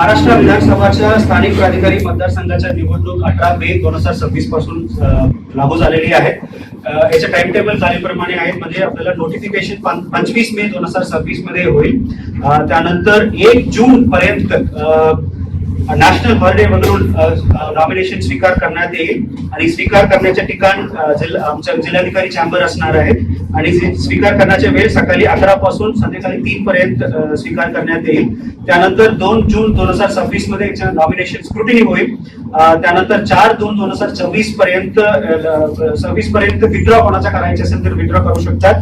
महाराष्ट्र विधानसभाच्या स्थानिक प्राधिकारी मतदारसंघाच्या निवडणूक 18 मे 2026 पासून लागू झालेली आहे. याचे टाइम टेबल खालीलप्रमाणे आहेत. म्हणजे आपल्याला नोटिफिकेशन 25 मे 2026 मध्ये होईल. त्यानंतर 1 जून पर्यंत नॅशनल हॉलिडे म्हणून नॉमिनेशन स्वीकार करण्यात येईल आणि स्वीकार करण्याचे ठिकाण आमच्या जिल्हाधिकारी चॅम्बर असणार आहे आणि स्वीकार करण्याचे वेळ सकाळी 11 पासून संध्याकाळी 3 पर्यंत स्वीकार करण्यात येईल. त्यानंतर 2 जून 2026 मध्ये नॉमिनेशन स्क्रुटिनी होईल. त्यानंतर 4 जून 2026 पर्यंत विड्रॉ कोणाचा करायचे असेल तर विड्रॉ करू शकतात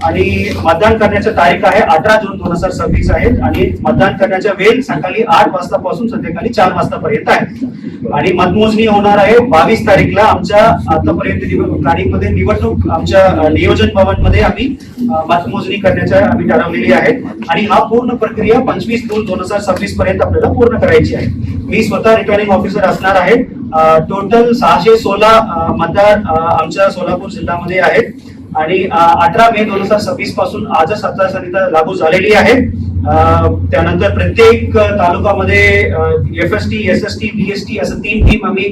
आणि मतदान करण्याची तारीख आहे 18 जून 2026 आहे आणि मतदान करण्याचा वेळ सकाळी 8 वाजतापासून संध्याकाळी 4 वाजतापर्यंत आहे आणि मतमोजणी होणार आहे 22 तारीखला. आमच्या आतापर्यंत तारीखमध्ये निवडणूक आमच्या नियोजन भवन मध्ये आम्ही मतमोजणी करण्याच्या आम्ही ठरवलेली आहे आणि हा पूर्ण प्रक्रिया 25 जून 2026 पर्यंत आपल्याला पूर्ण करायची आहे. मी स्वतः रिटर्निंग ऑफिसर असणार आहे. टोटल 616 मतदार आमच्या सोलापूर जिल्ह्यामध्ये आहेत आणि 18 मे 2026 पासून आजच आचारसंहिता लागू झालेली आहे. त्यानंतर प्रत्येक तालुक्यामध्ये FST, SST, BST असं 3 टीम आम्ही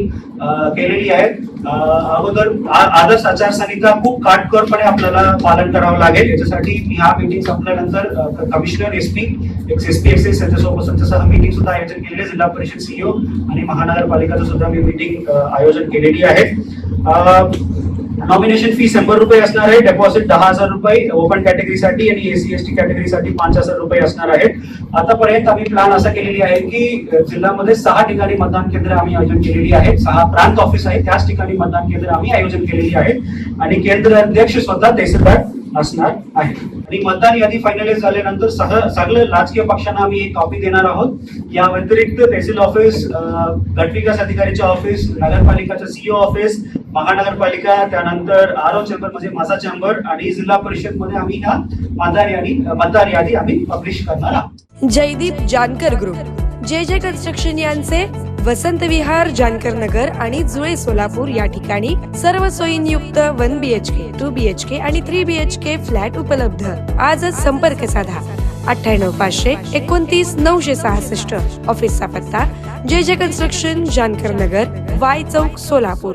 केलेली आहे. अगोदर आदर्श आचारसंहिता खूप काटकोरपणे आपल्याला पालन करावं लागेल. याच्यासाठी ह्या मीटिंग संपल्यानंतर कमिशनर SP एक्सेस यांच्यासह मीटिंग सुद्धा आयोजन केलेली आहे. जिल्हा परिषद CEO आणि महानगरपालिकाचं सुद्धा मी मीटिंग आयोजन केलेली आहे. नॉमिनेशन फी 100 रुपये असणार आहे. डेपॉझिट 10,000 रुपये ओपन कॅटेगरीसाठी आणि SC ST कॅटेगरीसाठी 5,000 रुपये असणार आहेत. आतापर्यंत आम्ही प्लॅन असा केलेली आहे की जिल्ह्यामध्ये 6 ठिकाणी मतदान केंद्र आम्ही आयोजन केलेली आहेत. 6 प्रांत ऑफिस आहेत त्याच ठिकाणी मतदान केंद्र आम्ही आयोजन केलेली आहेत आणि केंद्र अध्यक्ष स्वतः तहसीलदार असणार आहे. आणि मतदान यादी फायनलाइज झाल्यानंतर सगळ्या राजकीय पक्षांना आम्ही एक कॉपी देणार आहोत. या व्यतिरिक्त तहसील ऑफिस, गट विकास अधिकारीचे ऑफिस, नगरपालिकाचे CEO ऑफिस, महानगरपालिका, त्यानंतर RO चेंबर म्हणजे माझा चेंबर आणि जिल्हा परिषद मध्ये आम्ही ह्या मतदार यादी आम्ही पब्लिश करणार आहोत. Jaydeep Jankar group, JJ construction यांचे वसंत विहार, जानकर नगर आणि जुळे सोलापूर या ठिकाणी सर्व सोयींयुक्त 1 BHK, 2 BHK आणि 3 BHK फ्लॅट उपलब्ध. आजच संपर्क साधा 98 500 29 966. ऑफिसचा पत्ता JJ कन्स्ट्रक्शन, जानकर नगर, Y चौक, सोलापूर.